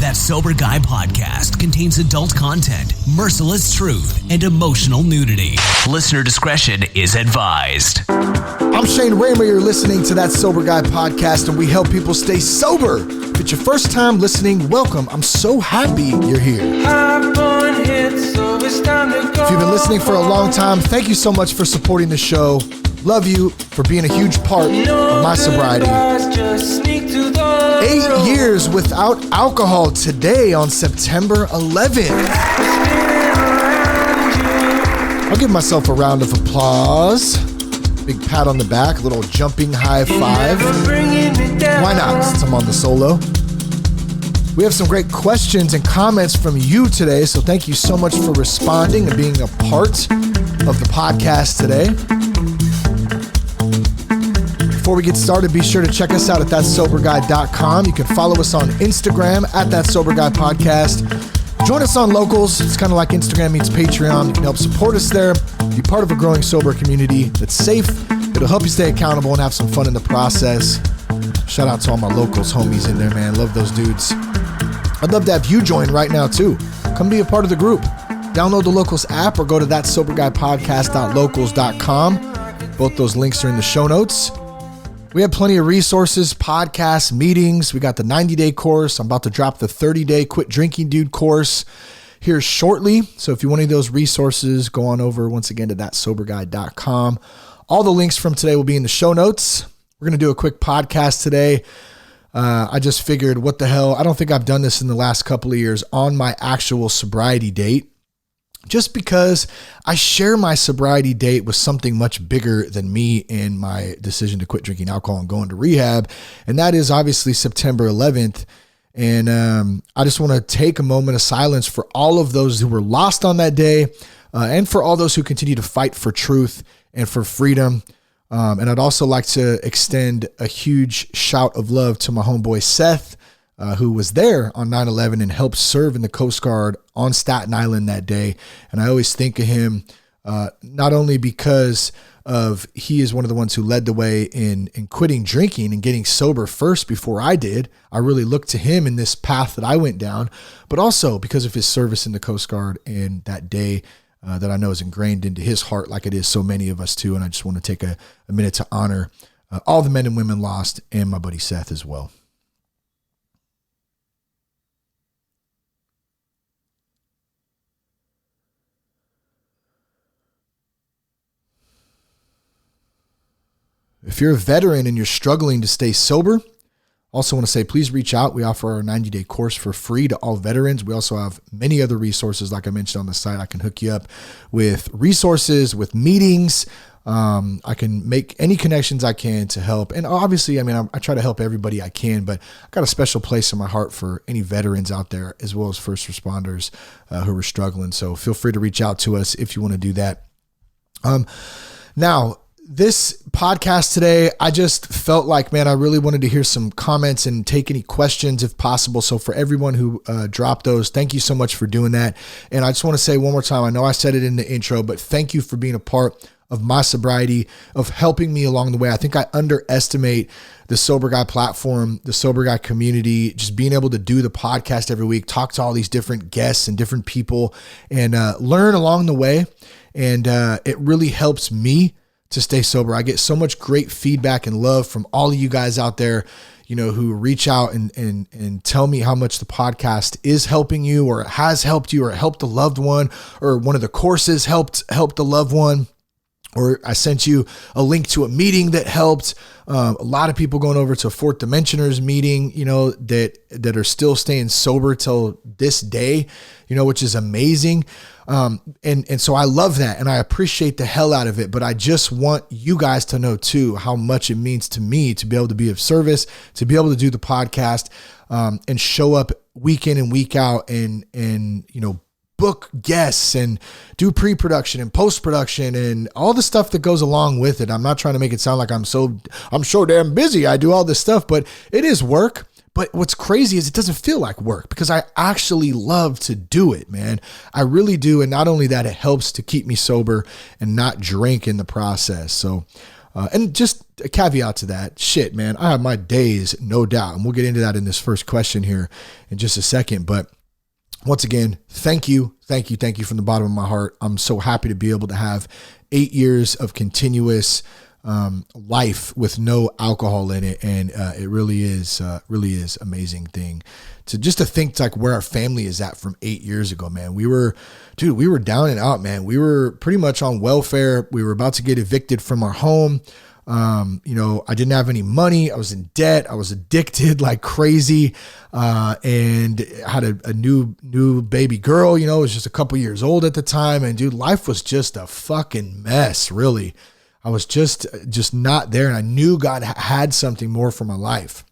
That Sober Guy podcast contains adult content, merciless truth, and emotional nudity. Listener discretion is advised. I'm Shane Raymer. You're listening to That Sober Guy podcast, and we help people stay sober. If it's your first time listening, welcome. I'm so happy you're here. If you've been listening for a long time, thank you so much for supporting the show. Love you for being a huge part of my sobriety. 8 years without alcohol today on September 11th. I'll give myself a round of applause. Big pat on the back, a little jumping high five. Why not, since I'm on the solo? We have some great questions and comments from you today, so thank you so much for responding and being a part of the podcast today. Before we get started, be sure to check us out at thatsoberguy.com. You can follow us on Instagram at That Sober Guy Podcast. Join us on Locals. It's kind of like Instagram meets Patreon. You can help support us there. Be part of a growing sober community that's safe. It'll help you stay accountable and have some fun in the process. Shout out to all my Locals homies in there, man. Love those dudes. I'd love to have you join right now, too. Come be a part of the group. Download the Locals app or go to thatsoberguypodcast.locals.com. Both those links are in the show notes. We have plenty of resources, podcasts, meetings. We got the 90-day course. I'm about to drop the 30-day Quit Drinking Dude course here shortly. So if you want any of those resources, go on over once again to thatsoberguy.com. All the links from today will be in the show notes. We're going to do a quick podcast today. I just figured, what the hell? I don't think I've done this in the last couple of years on my actual sobriety date. Just because I share my sobriety date with something much bigger than me and my decision to quit drinking alcohol and go into rehab. And that is obviously September 11th. And I just want to take a moment of silence for all of those who were lost on that day and for all those who continue to fight for truth and for freedom. And I'd also like to extend a huge shout of love to my homeboy Seth, who was there on 9/11 and helped serve in the Coast Guard on Staten Island that day. And I always think of him not only because of he is one of the ones who led the way in quitting drinking and getting sober first before I did. I really looked to him in this path that I went down, but also because of his service in the Coast Guard and that day that I know is ingrained into his heart like it is so many of us too. And I just want to take a minute to honor all the men and women lost and my buddy Seth as well. If you're a veteran and you're struggling to stay sober, also want to say, please reach out. We offer our 90-day course for free to all veterans. We also have many other resources, like I mentioned on the site. I can hook you up with resources, with meetings. I can make any connections I can to help. And obviously, I try to help everybody I can, but I've got a special place in my heart for any veterans out there, as well as first responders who are struggling. So feel free to reach out to us if you want to do that. Now, this podcast today, I just felt like, man, I really wanted to hear some comments and take any questions if possible. So for everyone who dropped those, thank you so much for doing that. And I just want to say one more time, I know I said it in the intro, but thank you for being a part of my sobriety, of helping me along the way. I think I underestimate the Sober Guy platform, the Sober Guy community, just being able to do the podcast every week, talk to all these different guests and different people and learn along the way. And it really helps me to stay sober. I get so much great feedback and love from all of you guys out there, who reach out and tell me how much the podcast is helping you or has helped you or helped a loved one or one of the courses helped a loved one. Or I sent you a link to a meeting that helped. A lot of people going over to Fourth Dimensioners meeting, that are still staying sober till this day, which is amazing. And so I love that and I appreciate the hell out of it, but I just want you guys to know too, how much it means to me to be able to be of service, to be able to do the podcast, and show up week in and week out and book guests and do pre-production and post-production and all the stuff that goes along with it. I'm not trying to make it sound like I'm so damn busy. I do all this stuff, but it is work. But what's crazy is it doesn't feel like work because I actually love to do it, man. I really do. And not only that, it helps to keep me sober and not drink in the process. So And just a caveat to that, shit, man, I have my days, no doubt. And we'll get into that in this first question here in just a second. But once again, thank you from the bottom of my heart. I'm so happy to be able to have 8 years of continuous life with no alcohol in it. And it really is amazing thing to think like where our family is at from 8 years ago, man. We were down and out, man. We were pretty much on welfare. We were about to get evicted from our home. I didn't have any money. I was in debt. I was addicted like crazy. And I had a new baby girl, it was just a couple years old at the time. And dude, life was just a fucking mess, really. I was just not there. And I knew God had something more for my life.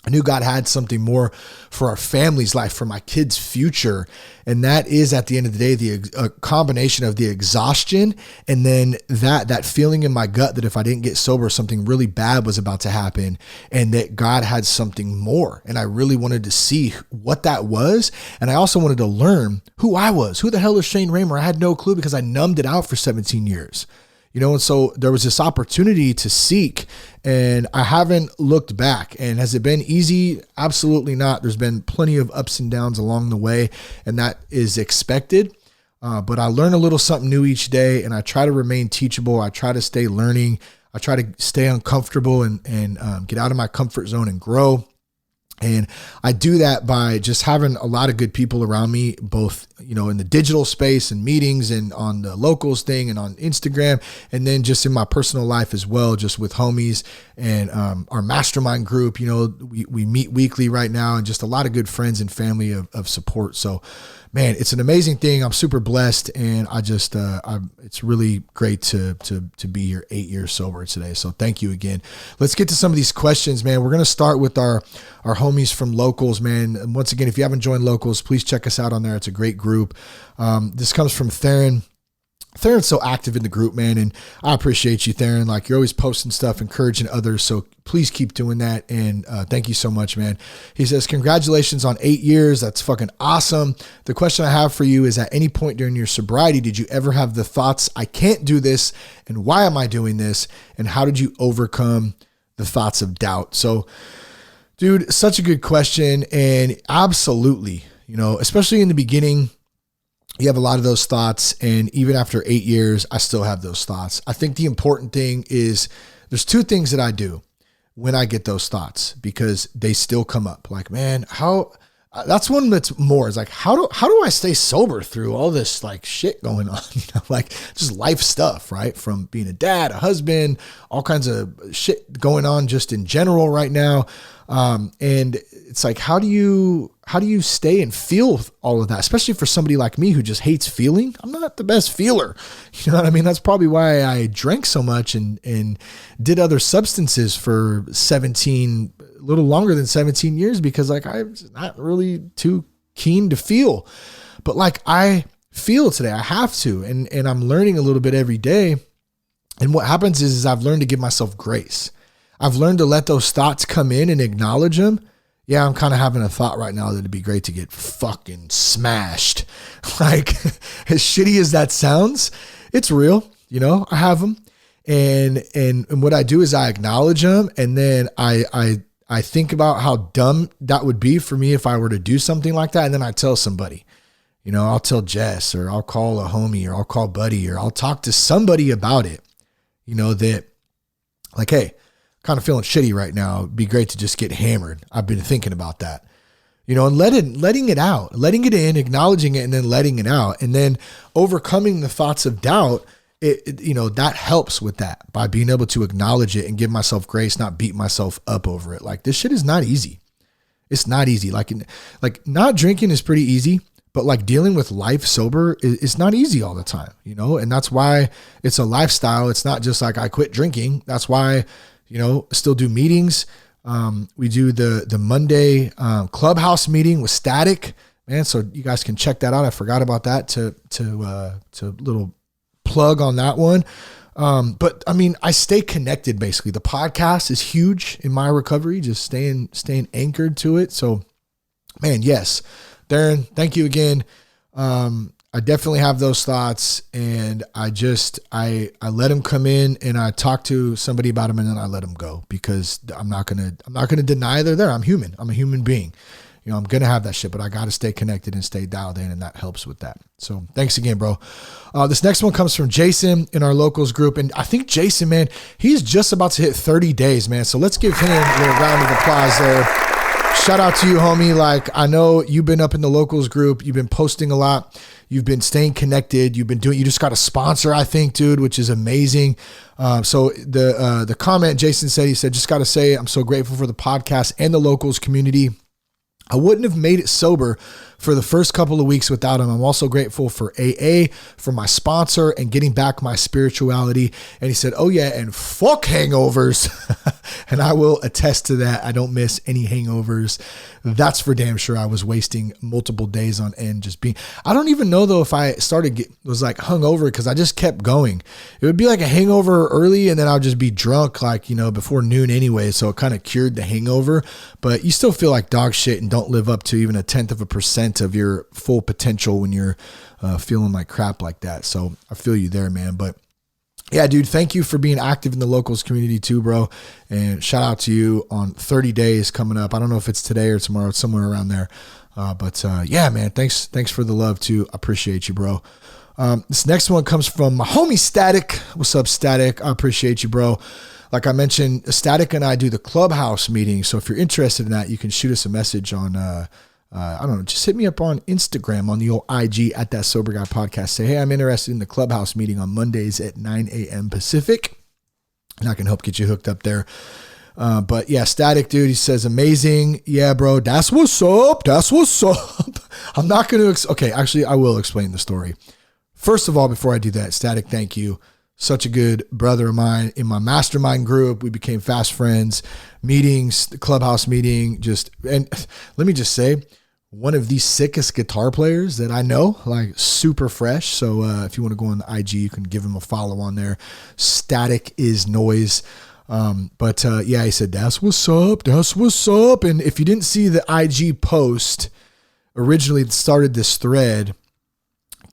I knew God had something more for our family's life, for my kids' future. And that is, at the end of the day, a combination of the exhaustion and then that feeling in my gut that if I didn't get sober, something really bad was about to happen and that God had something more. And I really wanted to see what that was. And I also wanted to learn who I was. Who the hell is Shane Raymer? I had no clue because I numbed it out for 17 years. And so there was this opportunity to seek, and I haven't looked back. And has it been easy? Absolutely not. There's been plenty of ups and downs along the way, and that is expected. But I learn a little something new each day, and I try to remain teachable. I try to stay learning. I try to stay uncomfortable and get out of my comfort zone and grow. And I do that by just having a lot of good people around me, both, in the digital space and meetings and on the locals thing and on Instagram, and then just in my personal life as well, just with homies and our mastermind group. We meet weekly right now, and just a lot of good friends and family of support. So, man, it's an amazing thing. I'm super blessed, and it's really great to be here 8 years sober today. So thank you again. Let's get to some of these questions, man. We're going to start with our homies from Locals, man. And once again, if you haven't joined Locals, please check us out on there. It's a great group. This comes from Theron. Theron's so active in the group, man, and I appreciate you, Theron. Like, you're always posting stuff, encouraging others, so please keep doing that, and thank you so much, man. He says, congratulations on 8 years. That's fucking awesome. The question I have for you is, at any point during your sobriety, did you ever have the thoughts, I can't do this, and why am I doing this, and how did you overcome the thoughts of doubt? So, dude, such a good question, and absolutely, especially in the beginning, you have a lot of those thoughts, and even after 8 years, I still have those thoughts. I think the important thing is there's two things that I do when I get those thoughts, because they still come up. Like, man, that's one that's more is like, how do I stay sober through all this like shit going on? Like just life stuff, right? From being a dad, a husband, all kinds of shit going on just in general right now. And it's like, how do you stay and feel all of that? Especially for somebody like me who just hates feeling. I'm not the best feeler. You know what I mean? That's probably why I drank so much and did other substances for a little longer than 17 years, because like, I'm not really too keen to feel, but like I feel today, I have to, and I'm learning a little bit every day. And what happens is I've learned to give myself grace. I've learned to let those thoughts come in and acknowledge them. Yeah, I'm kind of having a thought right now that it'd be great to get fucking smashed. Like, as shitty as that sounds, it's real. I have them. And what I do is I acknowledge them, and then I think about how dumb that would be for me if I were to do something like that. And then I tell somebody, I'll tell Jess, or I'll call a homie, or I'll call Buddy, or I'll talk to somebody about it, that like, hey, kind of feeling shitty right now. It'd be great to just get hammered. I've been thinking about that, and letting it out, letting it in, acknowledging it, and then letting it out, and then overcoming the thoughts of doubt. That helps with that, by being able to acknowledge it and give myself grace, not beat myself up over it. Like, this shit is not easy. It's not easy. Like not drinking is pretty easy, but like dealing with life sober is not easy all the time, and that's why it's a lifestyle. It's not just like I quit drinking. That's why, still do meetings. We do the Monday clubhouse meeting with Static, man. So you guys can check that out. I forgot about that to little plug on that one. But I mean, I stay connected basically. The podcast is huge in my recovery, just staying anchored to it. So, man, yes, Darren, thank you again. I definitely have those thoughts, and I let them come in, and I talk to somebody about them, and then I let them go, because I'm not gonna deny they're there. I'm human. I'm a human being. I'm going to have that shit, but I got to stay connected and stay dialed in, and that helps with that. So thanks again, bro. This next one comes from Jason in our locals group. And I think Jason, man, he's just about to hit 30 days, man. So let's give him a little round of applause there. Shout out to you, homie. Like, I know you've been up in the locals group. You've been posting a lot. You've been staying connected. You just got a sponsor, I think, dude, which is amazing. So the comment Jason said, he said, just got to say, I'm so grateful for the podcast and the locals community. I wouldn't have made it sober for the first couple of weeks without him. I'm also grateful for AA, for my sponsor, and getting back my spirituality. And he said, oh yeah, and fuck hangovers. And I will attest to that. I don't miss any hangovers. That's for damn sure. I was wasting multiple days on end I don't even know though if I was like hungover, because I just kept going. It would be like a hangover early, and then I'll just be drunk before noon anyway. So it kind of cured the hangover, but you still feel like dog shit and don't live up to even 0.1% of your full potential when you're feeling like crap like that. So I feel you there, man. But yeah, dude, thank you for being active in the locals community too, bro. And shout out to you on 30 days coming up. I don't know if it's today or tomorrow, it's somewhere around there. But yeah, man, thanks for the love too. I appreciate you, bro. This next one comes from my homie Static. What's up, Static? I appreciate you, bro. Like I mentioned, Static and I do the clubhouse meeting. So if you're interested in that, you can shoot us a message on, I don't know, just hit me up on Instagram on the old IG at That Sober Guy Podcast. Say, hey, I'm interested in the clubhouse meeting on Mondays at 9 a.m. Pacific. And I can help get you hooked up there. But yeah, Static, dude, he says, amazing. Yeah, bro, that's what's up. That's what's up. I'm not going to, okay, actually, I will explain the story. First of all, before I do that, Static, thank you. Such a good brother of mine in my mastermind group. We became fast friends, meetings, the clubhouse meeting, and let me just say, one of the sickest guitar players that I know, like super fresh. So if you want to go on the IG, you can give him a follow on there. Static is noise. But yeah, he said, that's what's up. That's what's up. And if you didn't see the IG post, originally it started this thread.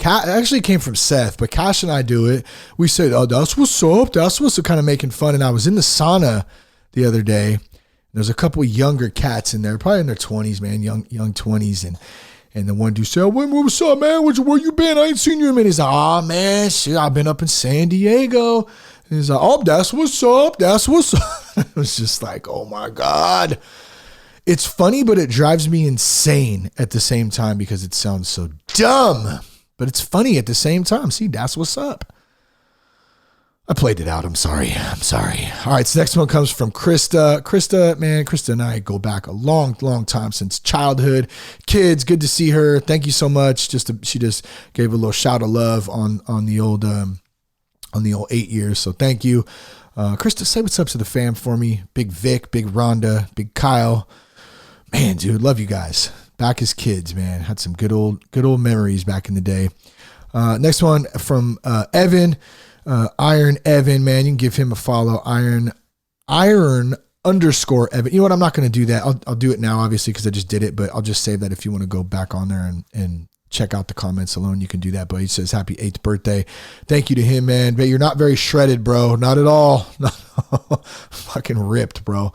It actually came from Seth, but Cash and I do it. We said, oh, that's what's up. That's what's up, kind of making fun. And I was in the sauna the other day. There's a couple of younger cats in there, probably in their 20s, man, young 20s. And the one dude said, what's up, man? Where you been? I ain't seen you in a minute. He's like, oh, man, shit, I've been up in San Diego. And he's like, oh, that's what's up. That's what's up. It was just like, oh, my God. It's funny, but it drives me insane at the same time because it sounds so dumb. But it's funny at the same time. See, that's what's up. I played it out. I'm sorry. All right, so next one comes from Krista. Krista and I go back a long, long time, since childhood. Kids, good to see her. Thank you so much. She just gave a little shout of love on the old 8 years. So thank you. Krista, say what's up to the fam for me. Big Vic, Big Rhonda, Big Kyle. Man, dude, love you guys. Back as kids, man. Had some good old memories back in the day. Next one from Evan. Iron Evan, man, you can give him a follow. Iron _ Evan. You know what? I'm not going to do that. I'll do it now, obviously, because I just did it, but I'll just save that. If you want to go back on there and check out the comments alone, you can do that. But he says, happy 8th birthday. Thank you to him, man. But you're not very shredded, bro. Not at all. Fucking ripped, bro.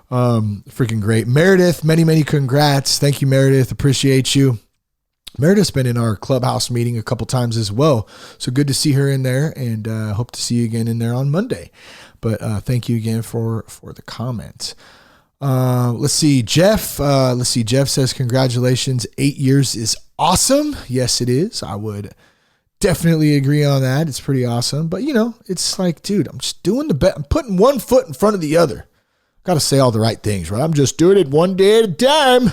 Freaking great. Meredith, many congrats. Thank you, Meredith. Appreciate you. Meredith's been in our clubhouse meeting a couple times as well. So good to see her in there, and hope to see you again in there on Monday. But thank you again for the comments. Let's see. Jeff. Jeff says, congratulations. 8 years is awesome. Yes, it is. I would definitely agree on that. It's pretty awesome. But it's like, dude, I'm just doing the best. I'm putting one foot in front of the other. Got to say all the right things, right? I'm just doing it one day at a time.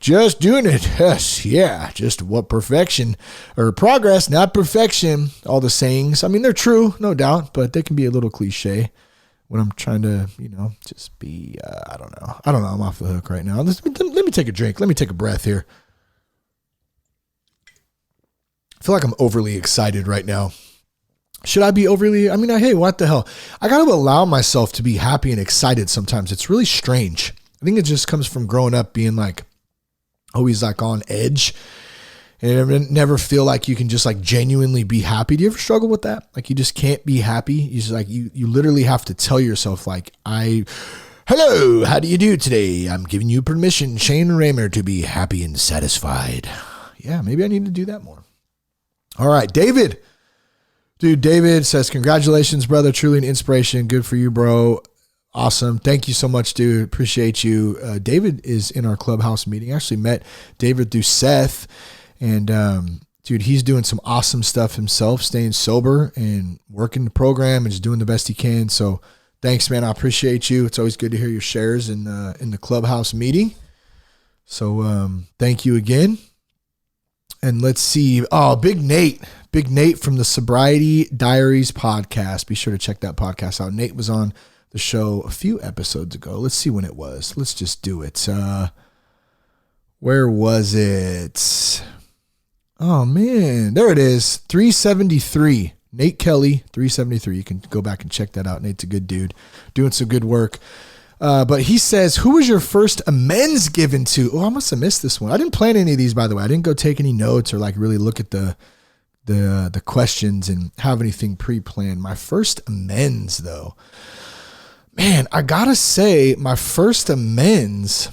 Just doing it. Yes, yeah. Just what perfection or progress, not perfection. All the sayings. I mean, they're true, no doubt, but they can be a little cliche when I'm trying to, just be, I don't know. I'm off the hook right now. Let me take a drink. Let me take a breath here. I feel like I'm overly excited right now. Should I be overly? I mean, hey, what the hell? I got to allow myself to be happy and excited sometimes. It's really strange. I think it just comes from growing up being like, always like on edge. and never feel like you can just like genuinely be happy. Do you ever struggle with that? Like you just can't be happy. You just like, you literally have to tell yourself like, hello, how do you do today? I'm giving you permission, Shane Raymer, to be happy and satisfied. Yeah, maybe I need to do that more. All right, David. Dude, David says, congratulations, brother. Truly an inspiration. Good for you, bro. Awesome. Thank you so much, dude. Appreciate you. David is in our clubhouse meeting. I actually met David through Seth. And dude, he's doing some awesome stuff himself, staying sober and working the program and just doing the best he can. So thanks, man. I appreciate you. It's always good to hear your shares in the clubhouse meeting. So thank you again. And let's see. Oh, Big Nate from the Sobriety Diaries podcast. Be sure to check that podcast out. Nate was on the show a few episodes ago. Let's see when it was. Let's just do it. Where was it? Oh man, there it is. 373. Nate Kelly, 373. You can go back and check that out. Nate's a good dude, doing some good work. But he says, who was your first amends given to? Oh, I must have missed this one. I didn't plan any of these, by the way. I didn't go take any notes or like really look at the questions and have anything pre-planned. My first amends though, man, I gotta say my first amends,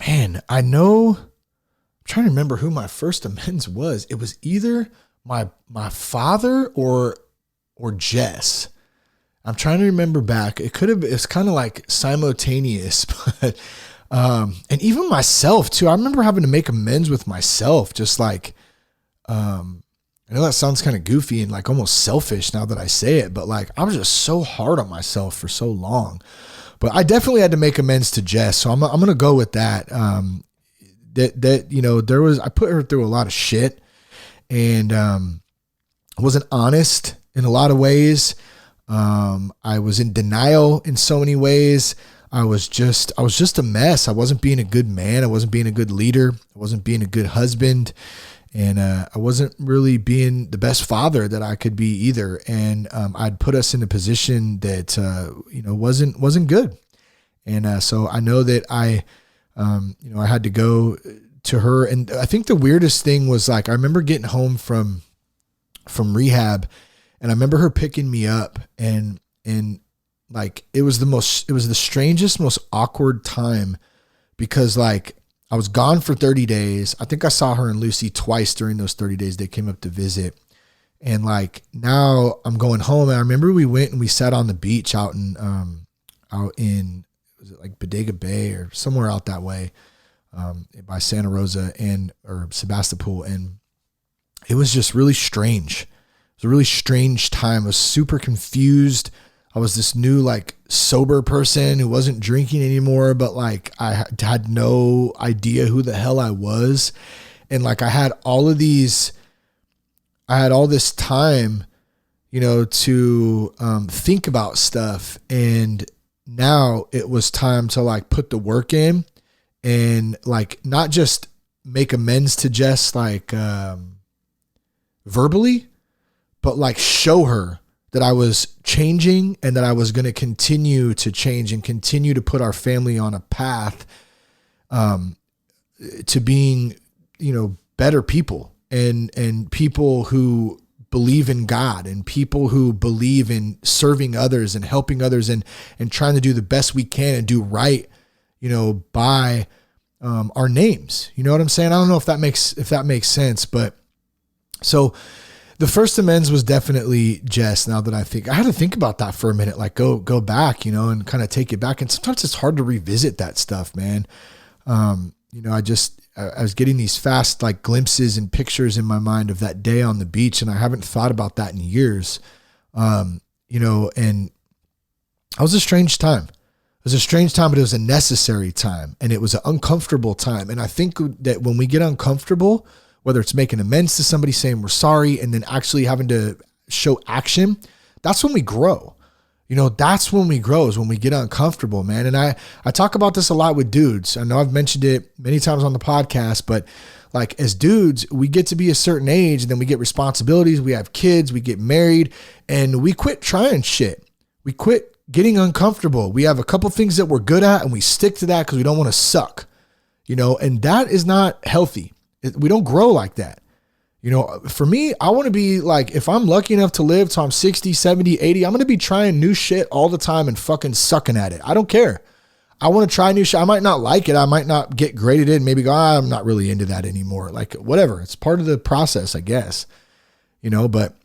man, I know, I'm trying to remember who my first amends was. It was either my father or Jess. I'm trying to remember back. It's kind of like simultaneous, but, and even myself too. I remember having to make amends with myself. Just like, I know that sounds kind of goofy and like almost selfish now that I say it, but like, I was just so hard on myself for so long, but I definitely had to make amends to Jess. So I'm going to go with that. I put her through a lot of shit and, wasn't honest in a lot of ways. I was in denial in so many ways. I was just a mess. I wasn't being a good man. I wasn't being a good leader. I wasn't being a good husband. And, I wasn't really being the best father that I could be either. And, I'd put us in a position that, wasn't good. And, so I know that I had to go to her. And I think the weirdest thing was like, I remember getting home from rehab. And I remember her picking me up and like, it was the strangest, most awkward time because like I was gone for 30 days. I think I saw her and Lucy twice during those 30 days. They came up to visit. And like, now I'm going home. And I remember we went and we sat on the beach out in, was it like Bodega Bay or somewhere out that way, by Santa Rosa or Sebastopol. And it was just really strange. It was a really strange time. I was super confused. I was this new like sober person who wasn't drinking anymore, but like I had no idea who the hell I was. And like I had all this time, to think about stuff. And now it was time to like put the work in and like not just make amends to Jess like verbally, but like show her that I was changing and that I was going to continue to change and continue to put our family on a path to being, better people and people who believe in God and people who believe in serving others and helping others and trying to do the best we can and do right, by our names. You know what I'm saying? I don't know if that makes sense, but so the first amends was definitely Jess. Now that I had to think about that for a minute, like go back, and kind of take it back. And sometimes it's hard to revisit that stuff, man. I was getting these fast like glimpses and pictures in my mind of that day on the beach. And I haven't thought about that in years. And it was a strange time. It was a strange time, but it was a necessary time and it was an uncomfortable time. And I think that when we get uncomfortable, whether it's making amends to somebody, saying we're sorry, and then actually having to show action, that's when we grow. That's when we grow, is when we get uncomfortable, man. And I talk about this a lot with dudes. I know I've mentioned it many times on the podcast, but like as dudes, we get to be a certain age and then we get responsibilities. We have kids, we get married, and we quit trying shit. We quit getting uncomfortable. We have a couple things that we're good at and we stick to that because we don't want to suck, and that is not healthy. We don't grow like that. For me, I want to be like, if I'm lucky enough to live till I'm 60, 70, 80, I'm going to be trying new shit all the time and fucking sucking at it. I don't care. I want to try new shit. I might not like it. I might not get great at it and maybe go, I'm not really into that anymore. Like whatever. It's part of the process, I guess, but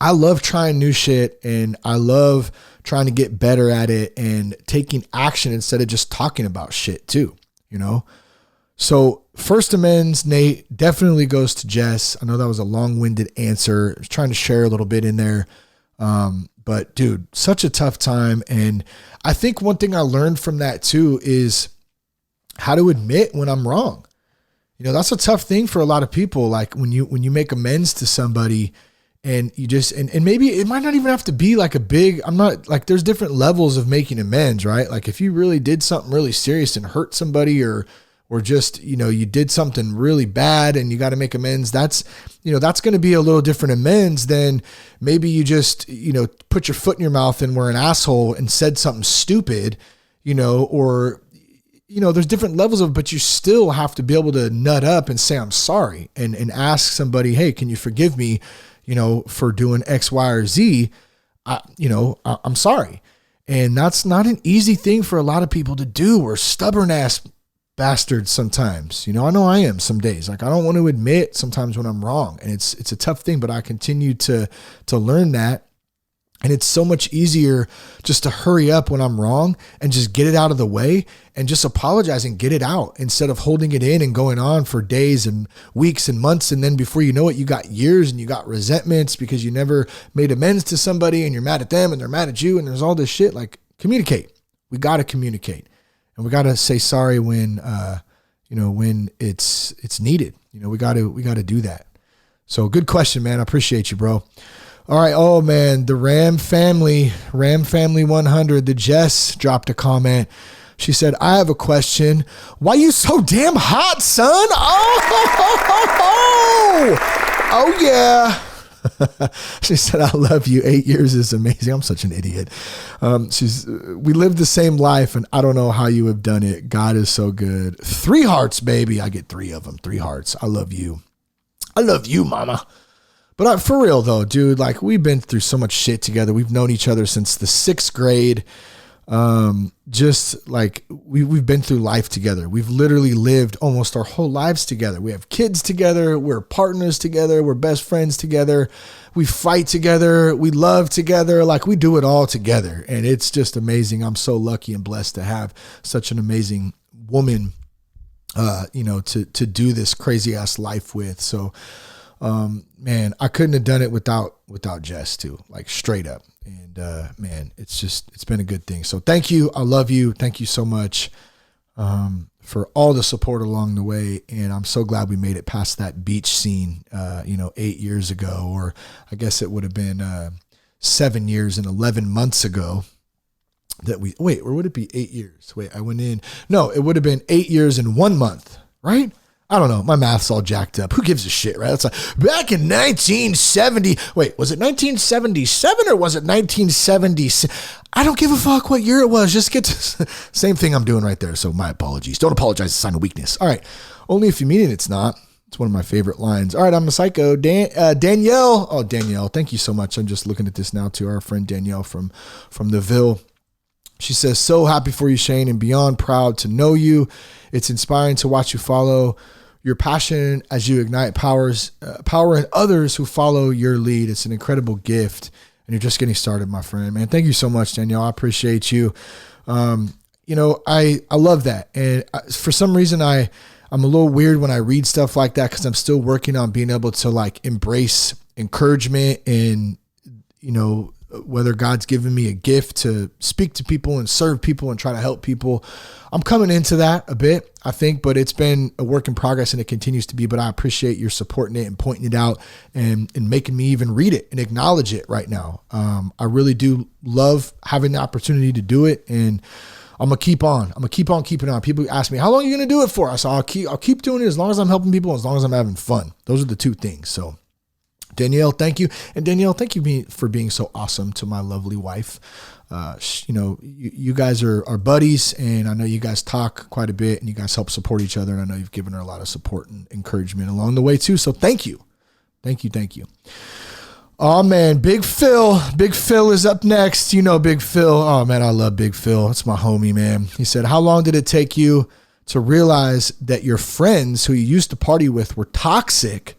I love trying new shit and I love trying to get better at it and taking action instead of just talking about shit too, So first amends, Nate, definitely goes to Jess. I know that was a long-winded answer. I was trying to share a little bit in there. But dude, such a tough time. And I think one thing I learned from that too is how to admit when I'm wrong. That's a tough thing for a lot of people. Like when you make amends to somebody and you just, and maybe it might not even have to be like there's different levels of making amends, right? Like if you really did something really serious and hurt somebody or just, you did something really bad and you got to make amends. That's going to be a little different amends than maybe you just, put your foot in your mouth and were an asshole and said something stupid, or, there's different levels of, but you still have to be able to nut up and say, I'm sorry and ask somebody, hey, can you forgive me, for doing X, Y, or Z? I'm sorry. And that's not an easy thing for a lot of people to do. We're stubborn ass bastards sometimes. I know I am some days. Like I don't want to admit sometimes when I'm wrong, and it's a tough thing, but I continue to learn that. And it's so much easier just to hurry up when I'm wrong and just get it out of the way and just apologize and get it out instead of holding it in and going on for days and weeks and months. And then before you know it, you got years and you got resentments because you never made amends to somebody and you're mad at them and they're mad at you. And there's all this shit. Like communicate. We got to communicate. And we got to say sorry when it's needed. We got to do that. So good question, man. I appreciate you, bro. All right. Oh man, the Ram family 100, the Jess dropped a comment. She said, I have a question. Why you so damn hot, son? Oh yeah. She said, I love you. 8 years is amazing. I'm such an idiot. We lived the same life and I don't know how you have done it. God is so good. 3 hearts, baby. I get 3 of them. 3 hearts. I love you. I love you, mama. But for real though, dude, like we've been through so much shit together. We've known each other since the 6th grade. Just like we've been through life together. We've literally lived almost our whole lives together. We have kids together. We're partners together. We're best friends together. We fight together. We love together. Like we do it all together. And it's just amazing. I'm so lucky and blessed to have such an amazing woman, to do this crazy ass life with. So, man, I couldn't have done it without Jess too, like straight up. And, man, it's been a good thing. So thank you. I love you. Thank you so much, for all the support along the way. And I'm so glad we made it past that beach scene, 8 years ago, or I guess it would have been, 7 years and 11 months ago that or would it be 8 years? Wait, I went in. No, it would have been 8 years and 1 month, right? I don't know. My math's all jacked up. Who gives a shit, right? It's like back in 1970. Wait, was it 1977 or was it 1970? I don't give a fuck what year it was. Just get to same thing I'm doing right there. So my apologies. Don't apologize. It's a sign of weakness. All right. Only if you mean it, it's not. It's one of my favorite lines. All right. I'm a psycho. Danielle. Oh, Danielle. Thank you so much. I'm just looking at this now to our friend Danielle from the Ville. She says, so happy for you, Shane, and beyond proud to know you. It's inspiring to watch you follow your passion as you ignite power in others who follow your lead. It's an incredible gift, and you're just getting started, my friend, man. Thank you so much, Danielle. I appreciate you. I love that. And for some reason, I'm a little weird when I read stuff like that because I'm still working on being able to like embrace encouragement and, whether God's given me a gift to speak to people and serve people and try to help people. I'm coming into that a bit, I think, but it's been a work in progress and it continues to be, but I appreciate your supporting it and pointing it out and making me even read it and acknowledge it right now. I really do love having the opportunity to do it, and I'm going to keep on. I'm going to keep on keeping on. People ask me, how long are you going to do it for? I said, I'll keep doing it as long as I'm helping people, as long as I'm having fun. Those are the two things. So Danielle, thank you. And Danielle, thank you for being so awesome to my lovely wife. You guys are buddies, and I know you guys talk quite a bit, and you guys help support each other. And I know you've given her a lot of support and encouragement along the way too. So thank you. Thank you. Oh man, Big Phil is up next. You know, Big Phil. Oh man, I love Big Phil. It's my homie, man. He said, how long did it take you to realize that your friends who you used to party with were toxic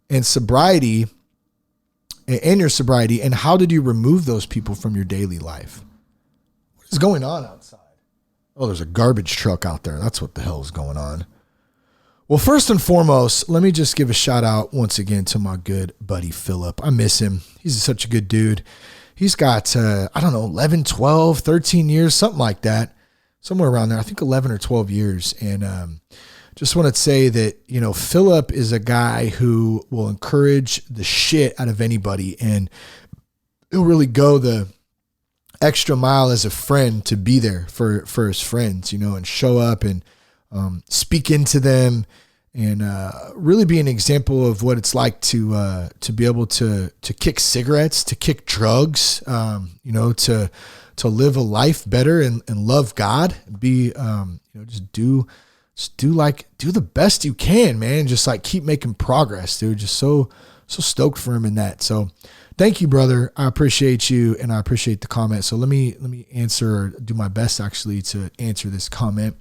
and your sobriety, and how did you remove those people from your daily life? What is going on outside? Oh, there's a garbage truck out there. That's what the hell is going on. Well, first and foremost, let me just give a shout out once again to my good buddy, Philip. I miss him. He's such a good dude. He's got, 11, 12, 13 years, something like that. Somewhere around there. I think 11 or 12 years. And, just want to say that, Philip is a guy who will encourage the shit out of anybody, and he'll really go the extra mile as a friend to be there for his friends, and show up and speak into them, and really be an example of what it's like to be able to kick cigarettes, to kick drugs, to live a life better and love God, be, just do the best you can, man. Just like keep making progress, dude. Just so stoked for him in that. So thank you, brother. I appreciate you, and I appreciate the comment. So let me answer, or do my best actually to answer this comment.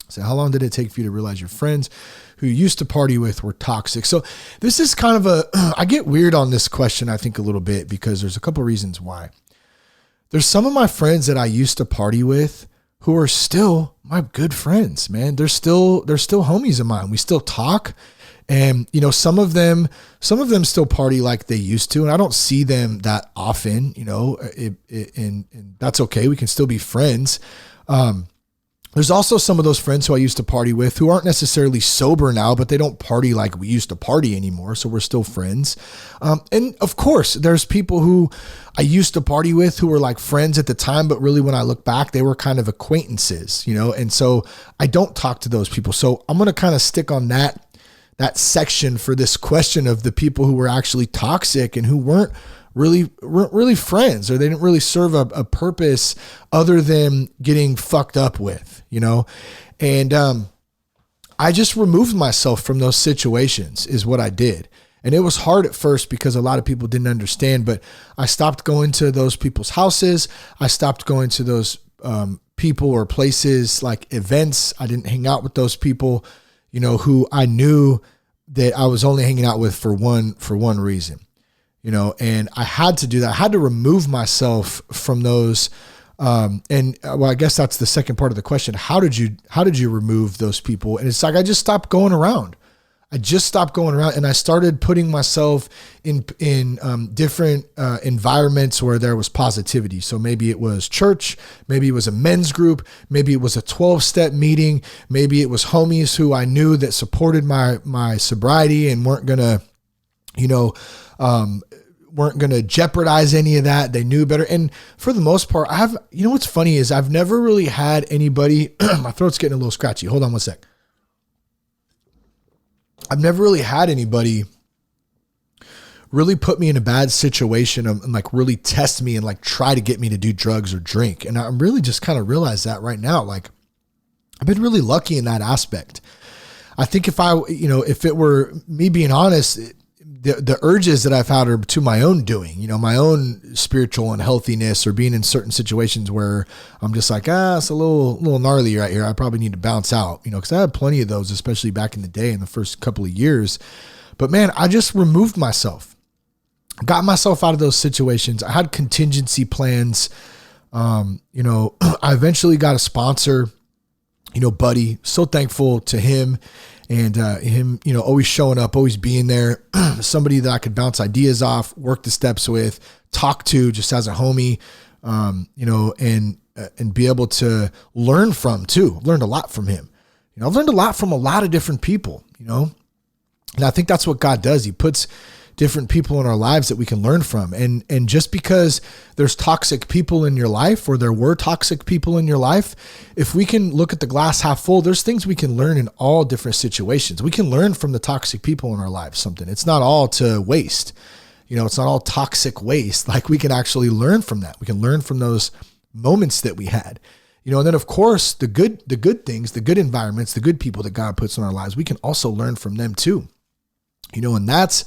So how long did it take for you to realize your friends who you used to party with were toxic? So this is kind of I get weird on this question, I think, a little bit, because there's a couple of reasons why. There's some of my friends that I used to party with who are still my good friends, man. They're still homies of mine. We still talk, and some of them still party like they used to, and I don't see them that often, and that's okay. We can still be friends. There's also some of those friends who I used to party with who aren't necessarily sober now, but they don't party like we used to party anymore. So we're still friends. And of course, there's people who I used to party with who were like friends at the time, but really when I look back, they were kind of acquaintances, and so I don't talk to those people. So I'm going to kind of stick on that section for this question of the people who were actually toxic and who weren't really friends, or they didn't really serve a purpose other than getting fucked up with, and I just removed myself from those situations is what I did. And it was hard at first because a lot of people didn't understand, but I stopped going to those people's houses. I stopped going to those people or places like events. I didn't hang out with those people, who I knew that I was only hanging out with for one reason. And I had to do that. I had to remove myself from those. I guess that's the second part of the question. How did you remove those people? And it's like, I just stopped going around. And I started putting myself in different environments where there was positivity. So maybe it was church, maybe it was a men's group, maybe it was a 12-step meeting, maybe it was homies who I knew that supported my sobriety and weren't gonna, weren't going to jeopardize any of that. They knew better. And for the most part, what's funny is I've never really had anybody, my throat's getting a little scratchy. Hold on one sec. I've never really had anybody really put me in a bad situation and like really test me and like try to get me to do drugs or drink. And I'm really just kind of realized that right now. Like I've been really lucky in that aspect. I think if it were me being honest, the urges that I've had are to my own doing, my own spiritual unhealthiness, or being in certain situations where I'm just like, it's a little gnarly right here. I probably need to bounce out, because I had plenty of those, especially back in the day in the first couple of years. But man, I just removed myself, got myself out of those situations. I had contingency plans. I eventually got a sponsor, buddy, so thankful to him. And him, always showing up, always being there, somebody that I could bounce ideas off, work the steps with, talk to just as a homie, and be able to learn from too. I've learned a lot from him. I've learned a lot from a lot of different people, and I think that's what God does. He puts different people in our lives that we can learn from. And just because there's toxic people in your life, or there were toxic people in your life, if we can look at the glass half full, there's things we can learn in all different situations. We can learn from the toxic people in our lives something. It's not all to waste. It's not all toxic waste. Like we can actually learn from that. We can learn from those moments that we had, and then of course the good things, the good environments, the good people that God puts in our lives, we can also learn from them too. And that's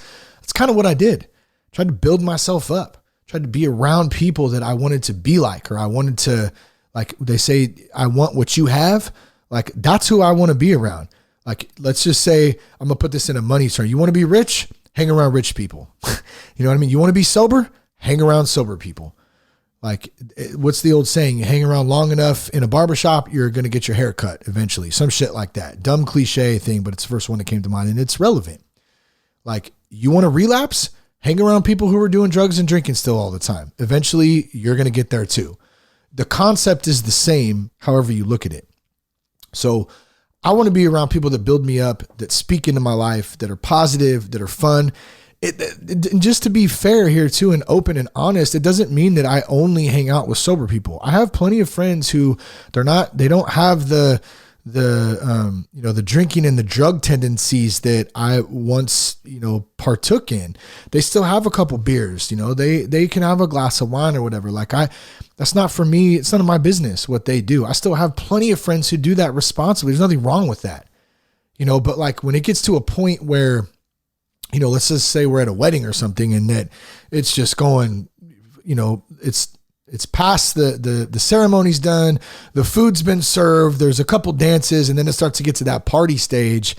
kind of what I did. Tried to build myself up, tried to be around people that I wanted to be like, or I wanted to, like they say, I want what you have. Like that's who I want to be around. Like, let's just say, I'm gonna put this in a money term. You want to be rich? Hang around rich people. You know what I mean? You want to be sober? Hang around sober people. Like, what's the old saying? You hang around long enough in a barbershop, you're going to get your hair cut eventually. Some shit like that. Dumb cliche thing, but it's the first one that came to mind and it's relevant. Like, you want to relapse? Hang around people who are doing drugs and drinking still all the time. Eventually, you're going to get there too. The concept is the same, however you look at it. So I want to be around people that build me up, that speak into my life, that are positive, that are fun. And just to be fair here too, and open and honest, it doesn't mean that I only hang out with sober people. I have plenty of friends who they don't have the drinking and the drug tendencies that I once, partook in. They still have a couple beers, they can have a glass of wine or whatever. Like that's not for me. It's none of my business what they do. I still have plenty of friends who do that responsibly. There's nothing wrong with that, but like when it gets to a point where, let's just say we're at a wedding or something and that it's just going, it's past the ceremony's done. The food's been served. There's a couple dances and then it starts to get to that party stage.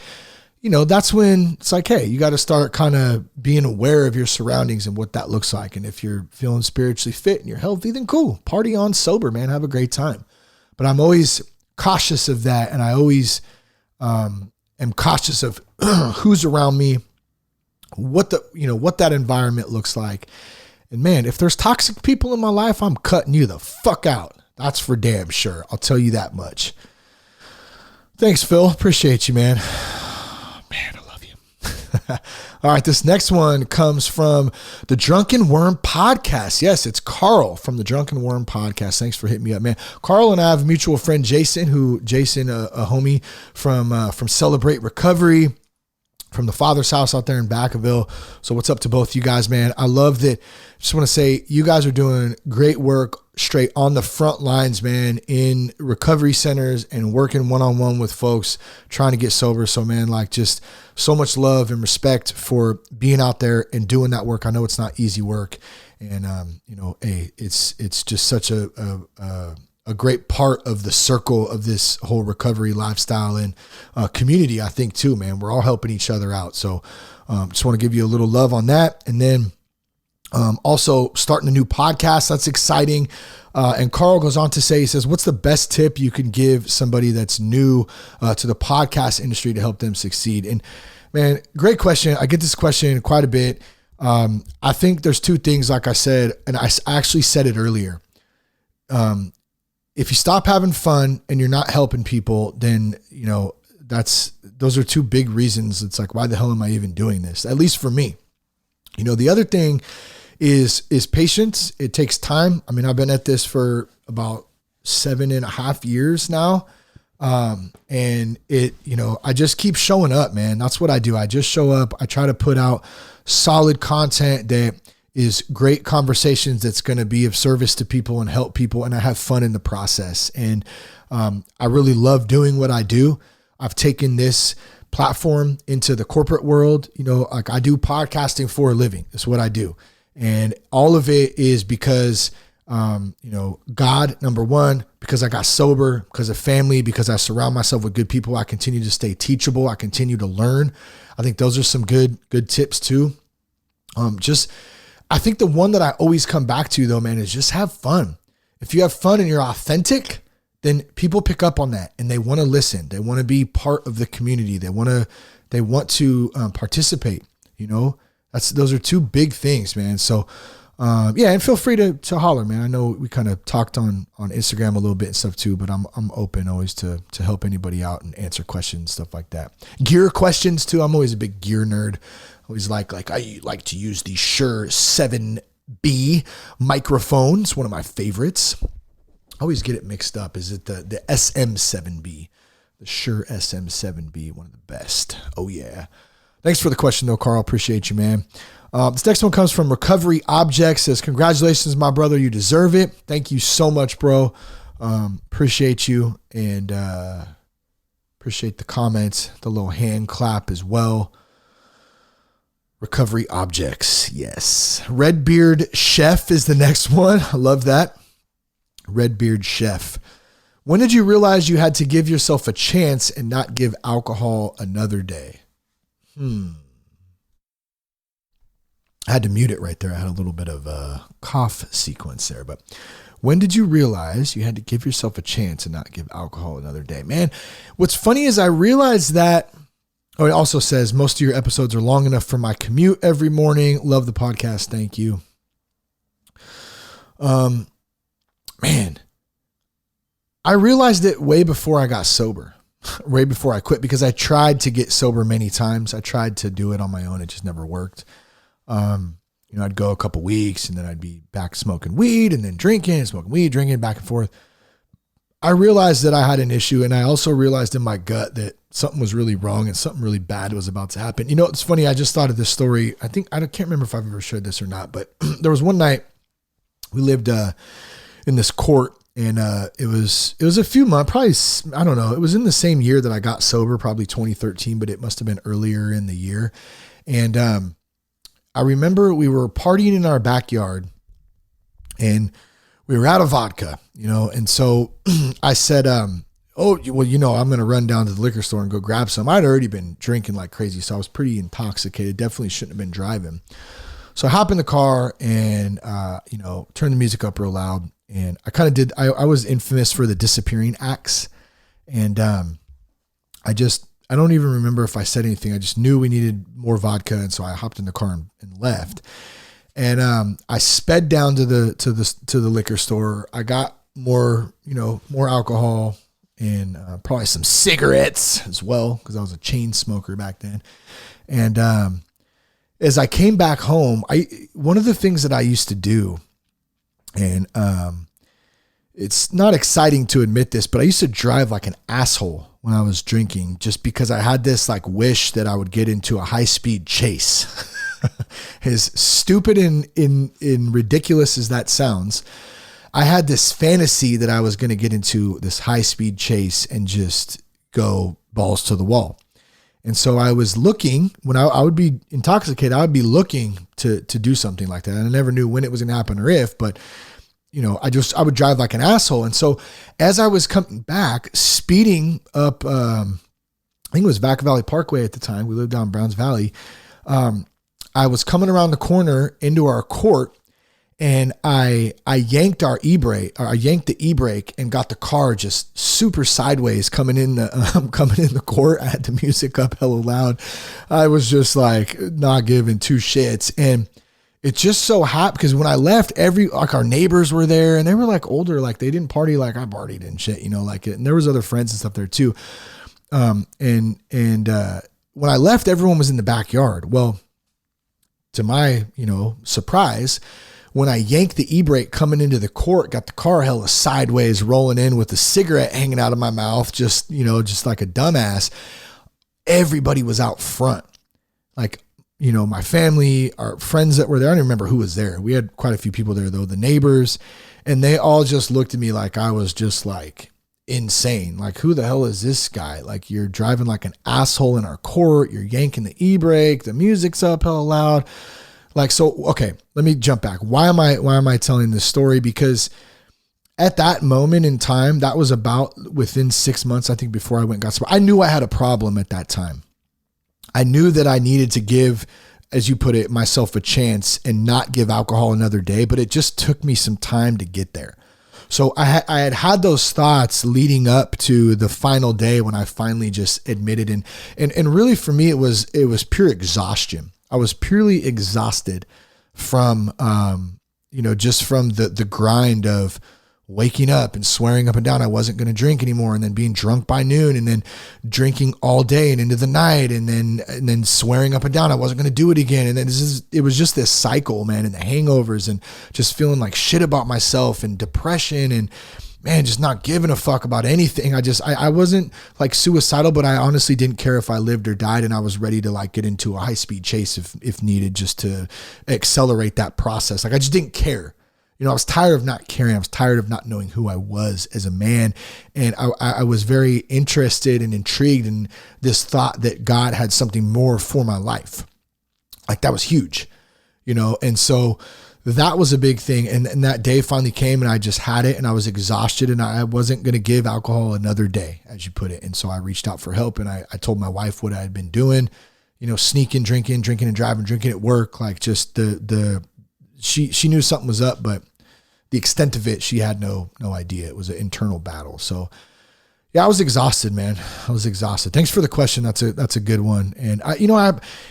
That's when it's like, hey, you got to start kind of being aware of your surroundings and what that looks like. And if you're feeling spiritually fit and you're healthy, then cool. Party on sober, man. Have a great time. But I'm always cautious of that. And I always am cautious of who's around me, what that environment looks like. And man, if there's toxic people in my life, I'm cutting you the fuck out. That's for damn sure. I'll tell you that much. Thanks, Phil. Appreciate you, man. Man, I love you. All right. This next one comes from the Drunken Worm podcast. Yes, it's Carl from the Drunken Worm podcast. Thanks for hitting me up, man. Carl and I have a mutual friend, Jason, a homie from Celebrate Recovery, from the Father's House out there in Vacaville. So what's up to both you guys, man? I love that. Just want to say you guys are doing great work straight on the front lines, man, in recovery centers and working one-on-one with folks trying to get sober. So man, like just so much love and respect for being out there and doing that work. I know it's not easy work. And, it's just such a great part of the circle of this whole recovery lifestyle and community, I think too, man. We're all helping each other out. So just want to give you a little love on that. And then also starting a new podcast. That's exciting. And Carl goes on to say, he says, what's the best tip you can give somebody that's new to the podcast industry to help them succeed? And man, great question. I get this question quite a bit. I think there's two things, like I said, and I actually said it earlier. If you stop having fun and you're not helping people, then, those are two big reasons. It's like, why the hell am I even doing this? At least for me. The other thing is patience. It takes time. I mean, I've been at this for about 7.5 years now. And I just keep showing up, man. That's what I do. I just show up. I try to put out solid content that is great conversations that's going to be of service to people and help people. And I have fun in the process. And I really love doing what I do. I've taken this platform into the corporate world. Like I do podcasting for a living. That's what I do. And all of it is because, God, number one, because I got sober, because of family, because I surround myself with good people. I continue to stay teachable. I continue to learn. I think those are some good tips too. I think the one that I always come back to though, man, is just have fun. If you have fun and you're authentic, then people pick up on that and they want to listen. They want to be part of the community. They want to participate, those are two big things, man. So, and feel free to holler, man. I know we kind of talked on Instagram a little bit and stuff too, but I'm open always to help anybody out and answer questions, stuff like that. Gear questions too. I'm always a big gear nerd. Always like I like to use the Shure 7B microphones, one of my favorites. I always get it mixed up. Is it the SM7B? The Shure SM7B, one of the best. Oh yeah. Thanks for the question though, Carl. Appreciate you, man. This next one comes from Recovery Objects. Says, congratulations, my brother. You deserve it. Thank you so much, bro. Appreciate you, and appreciate the comments, the little hand clap as well. Recovery Objects. Yes. Redbeard Chef is the next one. I love that. Redbeard Chef. When did you realize you had to give yourself a chance and not give alcohol another day? I had to mute it right there. I had a little bit of a cough sequence there, but when did you realize you had to give yourself a chance and not give alcohol another day? Man, what's funny is I realized that, it also says most of your episodes are long enough for my commute every morning. Love the podcast. Thank you. Man, I realized it way before I got sober, way before I quit, because I tried to get sober many times. I tried to do it on my own. It just never worked. I'd go a couple weeks and then I'd be back smoking weed and then drinking, smoking weed, drinking, back and forth. I realized that I had an issue, and I also realized in my gut that something was really wrong and something really bad was about to happen. You know, it's funny. I just thought of this story. I can't remember if I've ever shared this or not, but there was one night we lived, in this court, and, it was a few months, probably, I don't know. It was in the same year that I got sober, probably 2013, but it must've been earlier in the year. And, I remember we were partying in our backyard and we were out of vodka, and so I said, I'm going to run down to the liquor store and go grab some. I'd already been drinking like crazy, so I was pretty intoxicated. Definitely shouldn't have been driving. So I hop in the car and, turn the music up real loud. And I kind of did, I was infamous for the disappearing acts. And, I don't even remember if I said anything. I just knew we needed more vodka. And so I hopped in the car and left. And I sped down to the liquor store. I got more alcohol and probably some cigarettes as well, because I was a chain smoker back then. And as I came back home, one of the things that I used to do, and it's not exciting to admit this, but I used to drive like an asshole when I was drinking, just because I had this like wish that I would get into a high-speed chase. As stupid and ridiculous as that sounds, I had this fantasy that I was going to get into this high-speed chase and just go balls to the wall. And so I was looking, when I would be intoxicated, I would be looking to do something like that. And I never knew when it was going to happen or if, but I would drive like an asshole. And so as I was coming back, speeding up, I think it was Vaca Valley Parkway at the time. We lived down Browns Valley. I was coming around the corner into our court, and I yanked the e-brake and got the car just super sideways coming in the court. I had the music up hella loud. I was just like not giving two shits. And it just so happened, because when I left, our neighbors were there, and they were like older, like they didn't party like I partied and shit, and there was other friends and stuff there too. When I left, everyone was in the backyard. Well, to my, surprise, when I yanked the e-brake coming into the court, got the car hella sideways, rolling in with a cigarette hanging out of my mouth, just like a dumbass. Everybody was out front. Like, my family, our friends that were there. I don't even remember who was there. We had quite a few people there though, the neighbors, and they all just looked at me like I was just like insane. Like, who the hell is this guy? Like, you're driving like an asshole in our court. You're yanking the e-brake. The music's up hella loud. Like, so, okay, let me jump back. Why am I telling this story? Because at that moment in time, that was about within 6 months, I think, before I went and got sober. I knew I had a problem at that time. I knew that I needed to give, as you put it, myself a chance and not give alcohol another day, but it just took me some time to get there. So I had those thoughts leading up to the final day when I finally just admitted, and really for me, it was pure exhaustion. I was purely exhausted from, just from the grind of waking up and swearing up and down I wasn't going to drink anymore, and then being drunk by noon, and then drinking all day and into the night, and then swearing up and down I wasn't going to do it again. And then it was just this cycle, man, and the hangovers and just feeling like shit about myself and depression. And man, just not giving a fuck about anything. I wasn't like suicidal, but I honestly didn't care if I lived or died. And I was ready to like get into a high speed chase if needed, just to accelerate that process. Like I just didn't care. You know, I was tired of not caring. I was tired of not knowing who I was as a man. And I was very interested and intrigued in this thought that God had something more for my life. Like that was huge, you know? And so that was a big thing. And that day finally came and I just had it and I was exhausted and I wasn't going to give alcohol another day, as you put it. And so I reached out for help and I told my wife what I had been doing, you know, sneaking, drinking and driving, drinking at work. Like just she knew something was up, but the extent of it, she had no idea. It was an internal battle. So yeah, I was exhausted, man. I was exhausted. Thanks for the question. That's a good one. And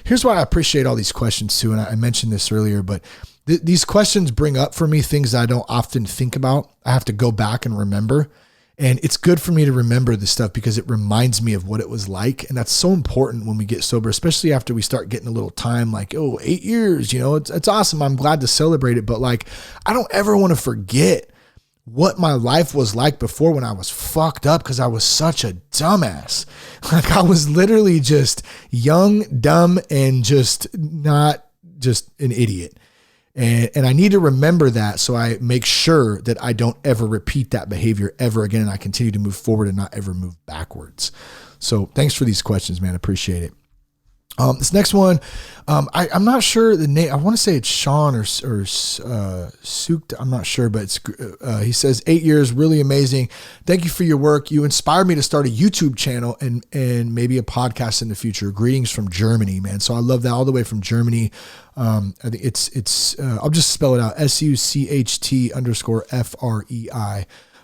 here's why I appreciate all these questions too. And I mentioned this earlier, but these questions bring up for me things that I don't often think about. I have to go back and remember. And it's good for me to remember this stuff because it reminds me of what it was like. And that's so important when we get sober, especially after we start getting a little time, like, 8 years, you know, it's awesome. I'm glad to celebrate it. But like, I don't ever want to forget what my life was like before when I was fucked up because I was such a dumbass. Like I was literally just young, dumb, and just not just an idiot. And I need to remember that so I make sure that I don't ever repeat that behavior ever again. And I continue to move forward and not ever move backwards. So thanks for these questions, man. Appreciate it. This next one, I'm not sure the name. I want to say it's Sean or Sooked. I'm not sure, but it's, he says 8 years, really amazing. Thank you for your work. You inspired me to start a YouTube channel and maybe a podcast in the future. Greetings from Germany, man. So I love that all the way from Germany. I think it's I'll just spell it out. SUCHT_FREI.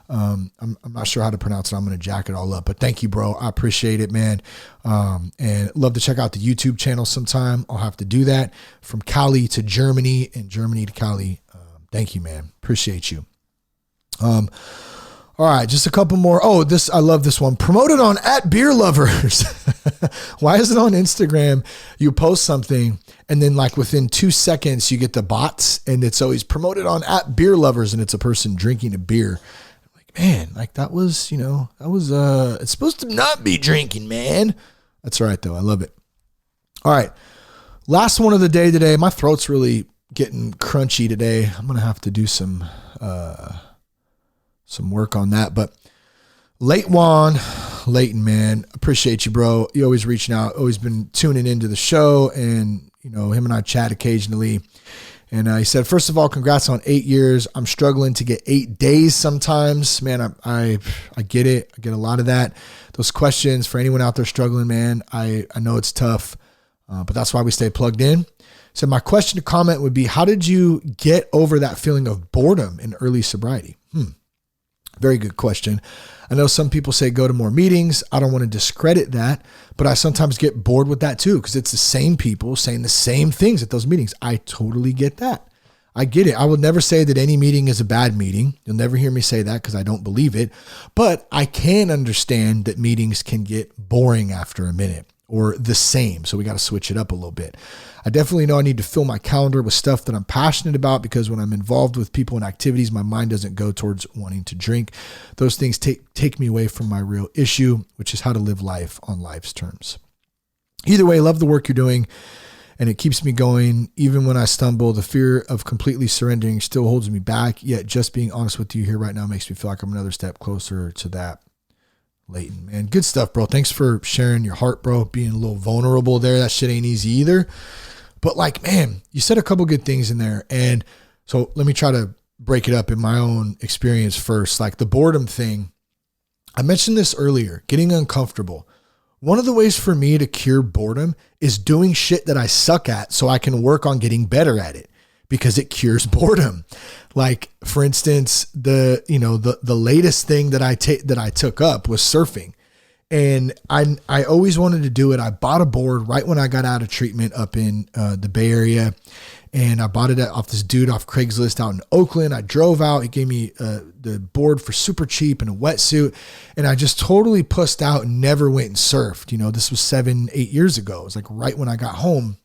I'm not sure how to pronounce it. I'm going to jack it all up, but thank you, bro. I appreciate it, man. And love to check out the YouTube channel sometime. I'll have to do that from Cali to Germany and Germany to Cali. Thank you, man. Appreciate you. All right. Just a couple more. Oh, I love this one. Promoted on @BeerLovers. Why is it on Instagram? You post something and then like within 2 seconds you get the bots and it's always promoted on @BeerLovers and it's a person drinking a beer. Man, like that was, it's supposed to not be drinking, man. That's all right though. I love it. All right. Last one of the day today. My throat's really getting crunchy today. I'm going to have to do some work on that, but Leighton, man, appreciate you, bro. You always reaching out, always been tuning into the show and, him and I chat occasionally. And he said, first of all, congrats on 8 years. I'm struggling to get 8 days sometimes. Man, I get it. I get a lot of that. Those questions for anyone out there struggling, man, I know it's tough, but that's why we stay plugged in. So my question to comment would be, how did you get over that feeling of boredom in early sobriety? Very good question. I know some people say go to more meetings. I don't want to discredit that, but I sometimes get bored with that too, because it's the same people saying the same things at those meetings. I totally get that. I get it. I will never say that any meeting is a bad meeting. You'll never hear me say that because I don't believe it, but I can understand that meetings can get boring after a minute or the same. So we got to switch it up a little bit. I definitely know I need to fill my calendar with stuff that I'm passionate about because when I'm involved with people and activities, my mind doesn't go towards wanting to drink. Those things take me away from my real issue, which is how to live life on life's terms. Either way, love the work you're doing and it keeps me going. Even when I stumble, the fear of completely surrendering still holds me back. Yet just being honest with you here right now makes me feel like I'm another step closer to that. Leighton, man, good stuff, bro. Thanks for sharing your heart, bro. Being a little vulnerable there. That shit ain't easy either. But like, man, you said a couple good things in there. And so let me try to break it up in my own experience first. Like the boredom thing, I mentioned this earlier, getting uncomfortable. One of the ways for me to cure boredom is doing shit that I suck at so I can work on getting better at it because it cures boredom. Like for instance, the latest thing that I took up was surfing. And I always wanted to do it. I bought a board right when I got out of treatment up in the Bay Area. And I bought it off this dude off Craigslist out in Oakland. I drove out. He gave me the board for super cheap and a wetsuit. And I just totally pussed out and never went and surfed. This was 7-8 years ago. It was like right when I got home.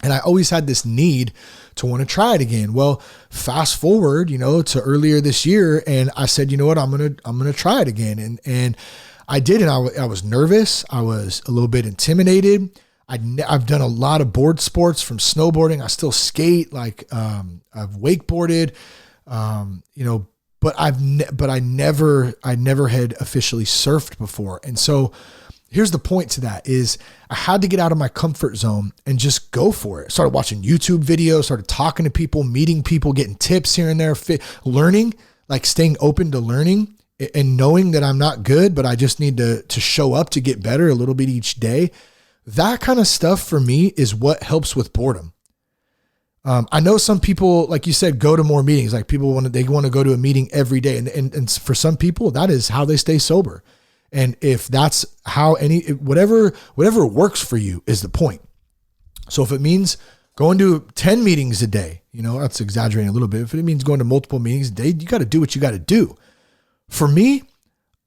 And I always had this need to want to try it again. Well, fast forward, to earlier this year, and I said, you know what, I'm gonna try it again, and I did, and I was nervous. I was a little bit intimidated. I've done a lot of board sports, from snowboarding. I still skate, like I've wakeboarded, but I never had officially surfed before, and so. Here's the point to that is I had to get out of my comfort zone and just go for it. Started watching YouTube videos, started talking to people, meeting people, getting tips here and there, learning, like staying open to learning and knowing that I'm not good, but I just need to show up to get better a little bit each day. That kind of stuff for me is what helps with boredom. I know some people, like you said, go to more meetings. Like people want to go to a meeting every day. And for some people, that is how they stay sober. And if that's how whatever works for you is the point. So if it means going to 10 meetings a day, that's exaggerating a little bit. If it means going to multiple meetings a day, you got to do what you got to do. For me,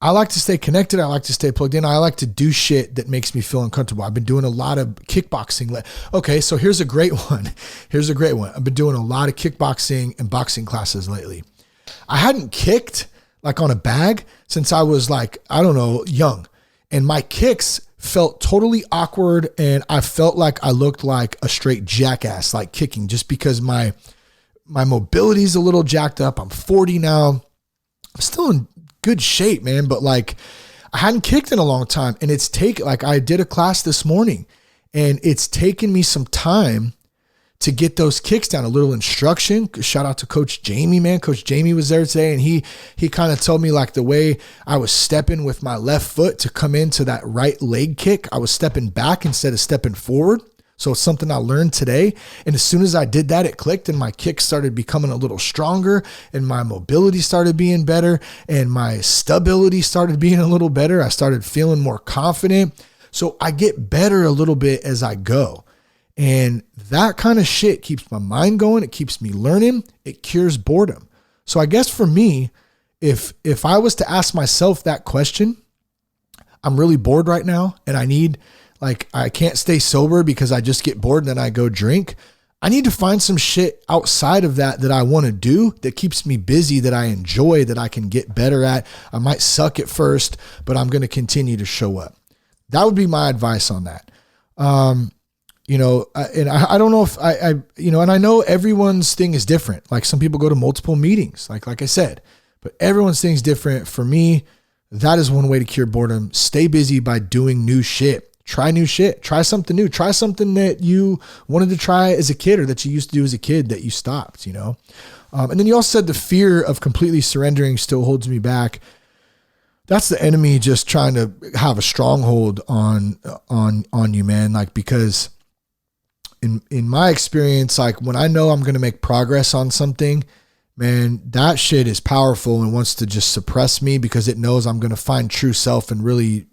I like to stay connected. I like to stay plugged in. I like to do shit that makes me feel uncomfortable. I've been doing a lot of kickboxing. Okay, so here's a great one. I've been doing a lot of kickboxing and boxing classes lately. I hadn't kicked like on a bag since I was young. And my kicks felt totally awkward. And I felt like I looked like a straight jackass, like kicking, just because my mobility is a little jacked up. I'm 40 now. I'm still in good shape, man. But like I hadn't kicked in a long time, and I did a class this morning, and it's taken me some time to get those kicks down, a little instruction. Shout out to Coach Jamie, man. Coach Jamie was there today, and he kind of told me like the way I was stepping with my left foot to come into that right leg kick, I was stepping back instead of stepping forward. So it's something I learned today. And as soon as I did that, it clicked, and my kicks started becoming a little stronger, and my mobility started being better, and my stability started being a little better. I started feeling more confident. So I get better a little bit as I go. And that kind of shit keeps my mind going. It keeps me learning. It cures boredom. So I guess for me, if I was to ask myself that question, I'm really bored right now, and I can't stay sober because I just get bored and then I go drink. I need to find some shit outside of that I want to do that keeps me busy, that I enjoy, that I can get better at. I might suck at first, but I'm going to continue to show up. That would be my advice on that. And I don't know if and I know everyone's thing is different. Like some people go to multiple meetings, like I said, but everyone's thing is different. For me, that is one way to cure boredom. Stay busy by doing new shit. Try new shit. Try something new. Try something that you wanted to try as a kid, or that you used to do as a kid that you stopped, And then you also said the fear of completely surrendering still holds me back. That's the enemy just trying to have a stronghold on you, man. Like, because in my experience, like when I know I'm going to make progress on something, man, that shit is powerful and wants to just suppress me because it knows I'm going to find true self and really,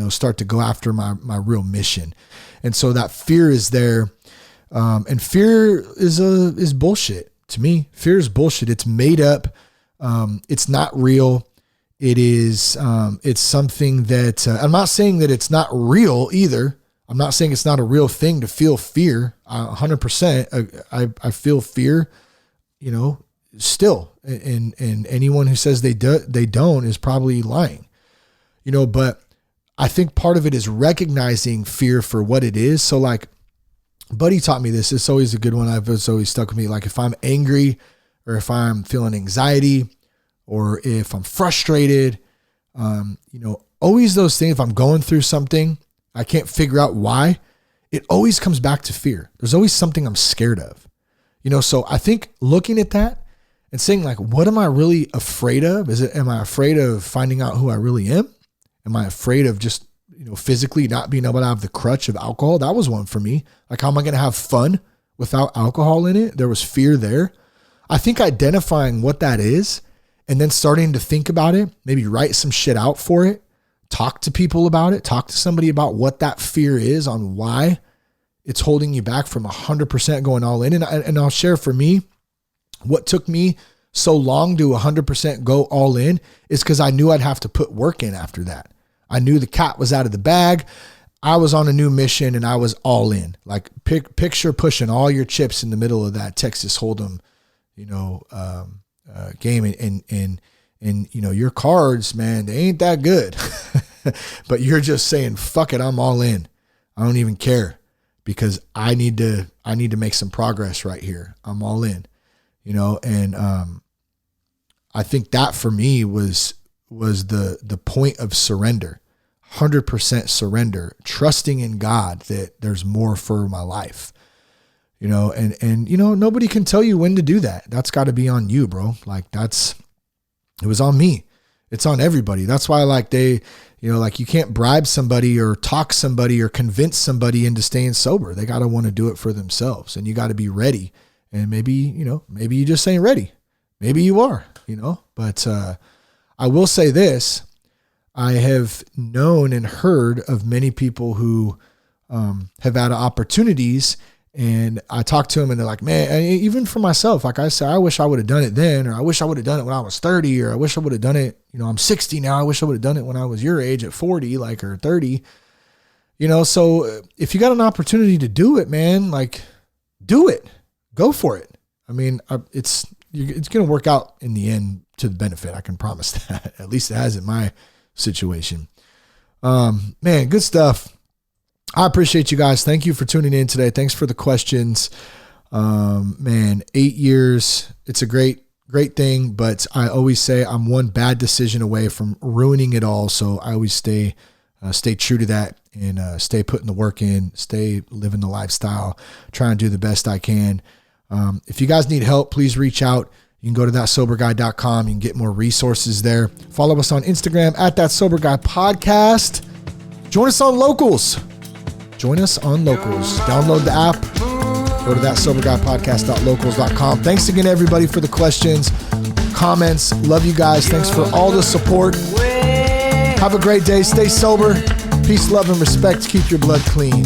start to go after my real mission. And so that fear is there. And fear is bullshit to me. Fear is bullshit. It's made up. It's not real. It is, it's something that, I'm not saying that it's not real either. I'm not saying it's not a real thing to feel fear. 100%. I feel fear, still, and anyone who says they don't is probably lying, but I think part of it is recognizing fear for what it is. So like Buddy taught me this. It's always a good one. It's always stuck with me. Like if I'm angry, or if I'm feeling anxiety, or if I'm frustrated, always those things, if I'm going through something, I can't figure out why, it always comes back to fear. There's always something I'm scared of, so I think looking at that and saying like, what am I really afraid of? Am I afraid of finding out who I really am? Am I afraid of just, physically not being able to have the crutch of alcohol? That was one for me. Like, how am I going to have fun without alcohol in it? There was fear there. I think identifying what that is and then starting to think about it, maybe write some shit out for it, talk to people about it, talk to somebody about what that fear is, on why it's holding you back from 100% going all in. And I'll share for me, what took me so long to 100% go all in is because I knew I'd have to put work in after that. I knew the cat was out of the bag. I was on a new mission and I was all in. Like picture pushing all your chips in the middle of that Texas Hold'em, game, and your cards, man, they ain't that good, but you're just saying, fuck it, I'm all in. I don't even care because I need to make some progress right here. I'm all in, and I think that for me was the point of surrender. 100% surrender, trusting in God that there's more for my life, and nobody can tell you when to do that. That's got to be on you, bro. Like it was on me. It's on everybody. That's why you can't bribe somebody or talk somebody or convince somebody into staying sober. They got to want to do it for themselves, and you got to be ready. And maybe you just ain't ready. Maybe you are, but I will say this. I have known and heard of many people who have had opportunities, and I talk to them and they're like, man, even for myself, like I said, I wish I would have done it then, or I wish I would have done it when I was 30, or I wish I would have done it, I'm 60 now. I wish I would have done it when I was your age at 40, or 30, so if you got an opportunity to do it, man, like do it, go for it. I mean, it's going to work out in the end to the benefit. I can promise that. At least it has in my situation. Man, good stuff. I appreciate you guys. Thank you for tuning in today. Thanks for the questions. Man, 8 years, it's a great thing, but I always say I'm one bad decision away from ruining it all. So I always stay true to that and stay putting the work in, stay living the lifestyle, try and do the best I can. If you guys need help, please reach out. You can go to thatsoberguy.com. You can get more resources there. Follow us on Instagram at thatsoberguypodcast. Join us on Locals. Download the app. Go to thatsoberguypodcast.locals.com. Thanks again, everybody, for the questions, comments. Love you guys. Thanks for all the support. Have a great day. Stay sober. Peace, love, and respect. Keep your blood clean.